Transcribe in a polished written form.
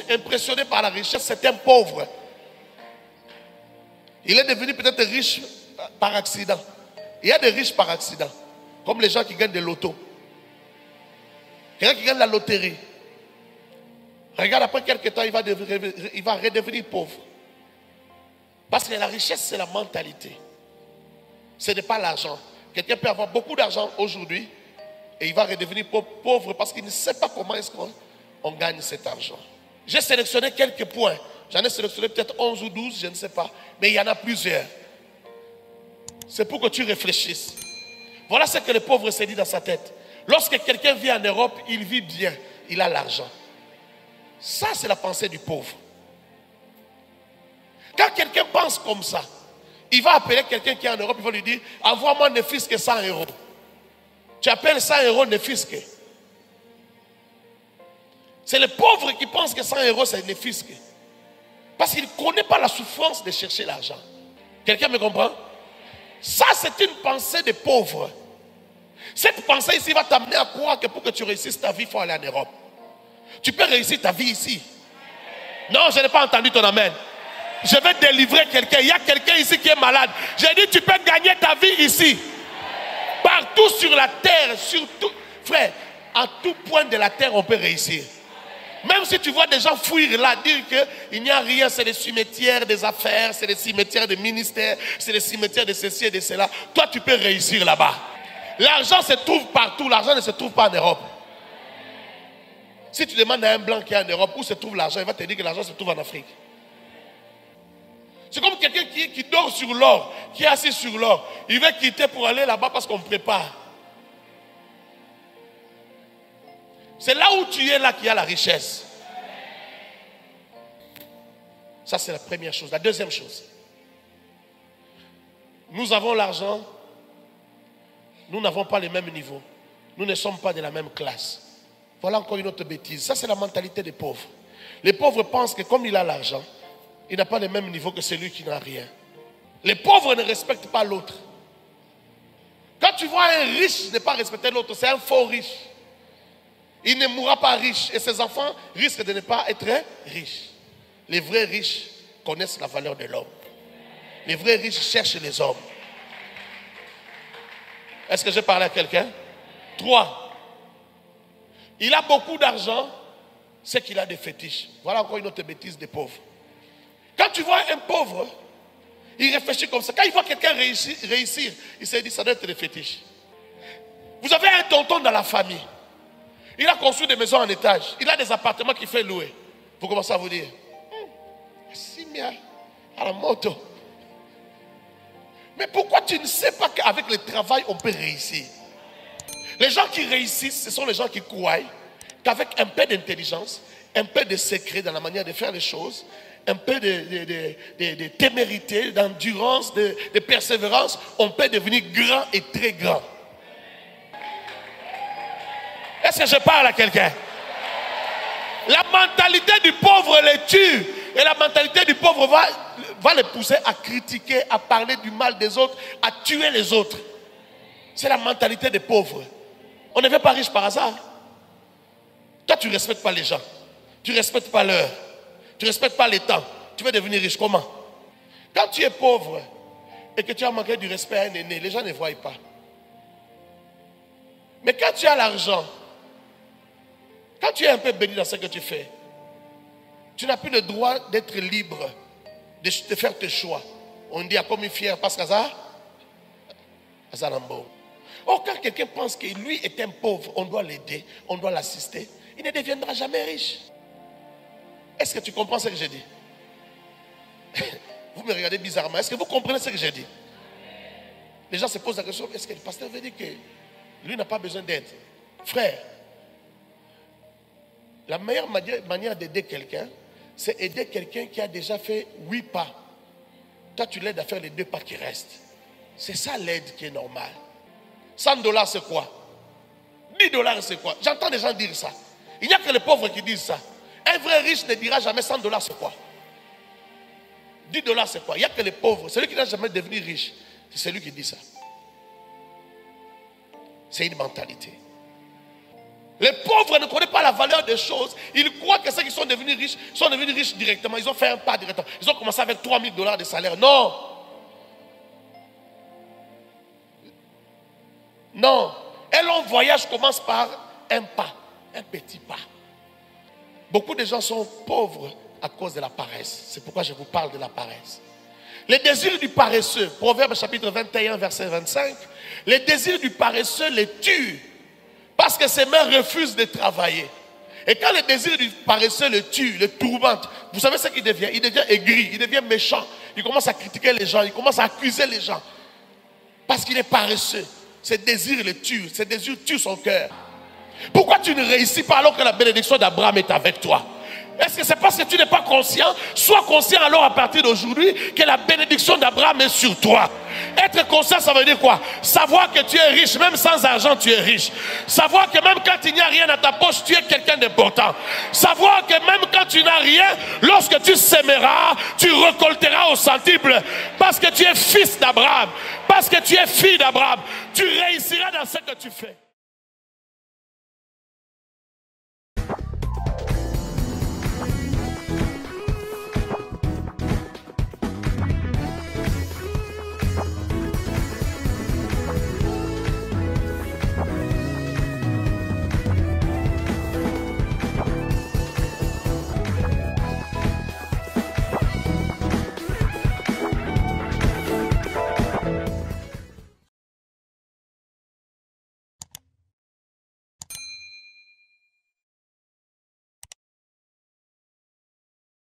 impressionné par la richesse, c'est un pauvre. Il est devenu peut-être riche par accident. Il y a des riches par accident, comme les gens qui gagnent des lotos. Quelqu'un qui gagne la loterie. Regarde, après quelques temps, il va redevenir pauvre. Parce que la richesse, c'est la mentalité. Ce n'est pas l'argent. Quelqu'un peut avoir beaucoup d'argent aujourd'hui et il va redevenir pauvre parce qu'il ne sait pas comment est-ce qu'on gagne cet argent. J'ai sélectionné quelques points. J'en ai sélectionné peut-être 11 ou 12, je ne sais pas. Mais il y en a plusieurs. C'est pour que tu réfléchisses. Voilà ce que le pauvre s'est dit dans sa tête. Lorsque quelqu'un vit en Europe, il vit bien. Il a l'argent. Ça, c'est la pensée du pauvre. Quand quelqu'un pense comme ça, il va appeler quelqu'un qui est en Europe, il va lui dire, envoie-moi ne fût-ce que 100 euros. Tu appelles 100 euros ne fût-ce que. C'est le pauvre qui pense que 100 euros c'est ne fût-ce que. Parce qu'il ne connaît pas la souffrance de chercher l'argent. Quelqu'un me comprend? Ça, c'est une pensée de pauvre. Cette pensée ici va t'amener à croire que pour que tu réussisses ta vie, il faut aller en Europe. Tu peux réussir ta vie ici. Non, je n'ai pas entendu ton amen. Je vais délivrer quelqu'un. Il y a quelqu'un ici qui est malade. J'ai dit, tu peux gagner ta vie ici. Partout sur la terre, surtout, frère, à tout point de la terre, on peut réussir. Même si tu vois des gens fuir là, dire qu'il n'y a rien, c'est des cimetières des affaires, c'est des cimetières des ministères, c'est des cimetières de ceci et de cela. Toi, tu peux réussir là-bas. L'argent se trouve partout, l'argent ne se trouve pas en Europe. Si tu demandes à un blanc qui est en Europe où se trouve l'argent, il va te dire que l'argent se trouve en Afrique. C'est comme quelqu'un qui dort sur l'or, qui est assis sur l'or. Il veut quitter pour aller là-bas parce qu'on prépare. C'est là où tu es là qu'il y a la richesse. Ça, c'est la première chose. La deuxième chose. Nous avons l'argent. Nous n'avons pas les mêmes niveaux. Nous ne sommes pas de la même classe. Voilà encore une autre bêtise. Ça, c'est la mentalité des pauvres. Les pauvres pensent que comme il a l'argent, il n'a pas le même niveau que celui qui n'a rien. Les pauvres ne respectent pas l'autre. Quand tu vois un riche ne pas respecter l'autre, c'est un faux riche. Il ne mourra pas riche et ses enfants risquent de ne pas être riches. Les vrais riches connaissent la valeur de l'homme. Les vrais riches cherchent les hommes. Est-ce que j'ai parlé à quelqu'un? 3. Il a beaucoup d'argent, c'est qu'il a des fétiches. Voilà encore une autre bêtise des pauvres. Quand tu vois un pauvre, il réfléchit comme ça. Quand il voit quelqu'un réussir, il se dit, ça doit être des fétiches. Vous avez un tonton dans la famille. Il a construit des maisons en étage. Il a des appartements qu'il fait louer. Vous commencez à vous dire, si bien, à la moto. Mais pourquoi tu ne sais pas qu'avec le travail, on peut réussir? Les gens qui réussissent, ce sont les gens qui croient qu'avec un peu d'intelligence, un peu de secret dans la manière de faire les choses, un peu de témérité, d'endurance, de persévérance, on peut devenir grand et très grand. Est-ce que je parle à quelqu'un? La mentalité du pauvre les tue. Et la mentalité du pauvre va les pousser à critiquer, à parler du mal des autres, à tuer les autres. C'est la mentalité des pauvres. On ne devient pas riche par hasard. Toi, tu ne respectes pas les gens. Tu ne respectes pas l'heure. Tu ne respectes pas les temps. Tu veux devenir riche comment? Quand tu es pauvre et que tu as manqué du respect à un aîné, les gens ne voient pas. Mais quand tu as l'argent, quand tu es un peu béni dans ce que tu fais, tu n'as plus le droit d'être libre, de faire tes choix. On dit à comme une fière parce qu'Azar, Azalambo. Or, quand quelqu'un pense que lui est un pauvre, on doit l'aider, on doit l'assister, il ne deviendra jamais riche. Est-ce que tu comprends ce que j'ai dit? Vous me regardez bizarrement. Est-ce que vous comprenez ce que j'ai dit? Les gens se posent la question, est-ce que le pasteur veut dire que lui n'a pas besoin d'aide? Frère, la meilleure manière d'aider quelqu'un, c'est aider quelqu'un qui a déjà fait 8 pas. Toi, tu l'aides à faire les 2 pas qui restent. C'est ça l'aide qui est normale. $100, c'est quoi? $10, c'est quoi? J'entends des gens dire ça. Il n'y a que les pauvres qui disent ça. Un vrai riche ne dira jamais $100, c'est quoi? $10, c'est quoi? Il n'y a que les pauvres. Celui qui n'a jamais devenu riche, c'est celui qui dit ça. C'est une mentalité. Les pauvres ne connaissent pas la valeur des choses. Ils croient que ceux qui sont devenus riches directement. Ils ont fait un pas directement. Ils ont commencé avec $3,000 de salaire. Non. Non. Un long voyage commence par un pas, un petit pas. Beaucoup de gens sont pauvres à cause de la paresse. C'est pourquoi je vous parle de la paresse. Les désirs du paresseux, Proverbe chapitre 21, verset 25, les désirs du paresseux les tuent parce que ses mains refusent de travailler. Et quand les désirs du paresseux le tuent, le tourmentent, vous savez ce qu'il devient? Il devient aigri, il devient méchant, il commence à critiquer les gens, il commence à accuser les gens parce qu'il est paresseux. Ses désirs le tuent, ses désirs tuent son cœur. Pourquoi tu ne réussis pas alors que la bénédiction d'Abraham est avec toi? Est-ce que c'est parce que tu n'es pas conscient? Sois conscient alors à partir d'aujourd'hui que la bénédiction d'Abraham est sur toi. Être conscient, ça veut dire quoi? Savoir que tu es riche, même sans argent tu es riche. Savoir que même quand il n'y a rien dans ta poche, tu es quelqu'un d'important. Savoir que même quand tu n'as rien, lorsque tu sèmeras, tu récolteras au centuple. Parce que tu es fils d'Abraham, parce que tu es fille d'Abraham, tu réussiras dans ce que tu fais.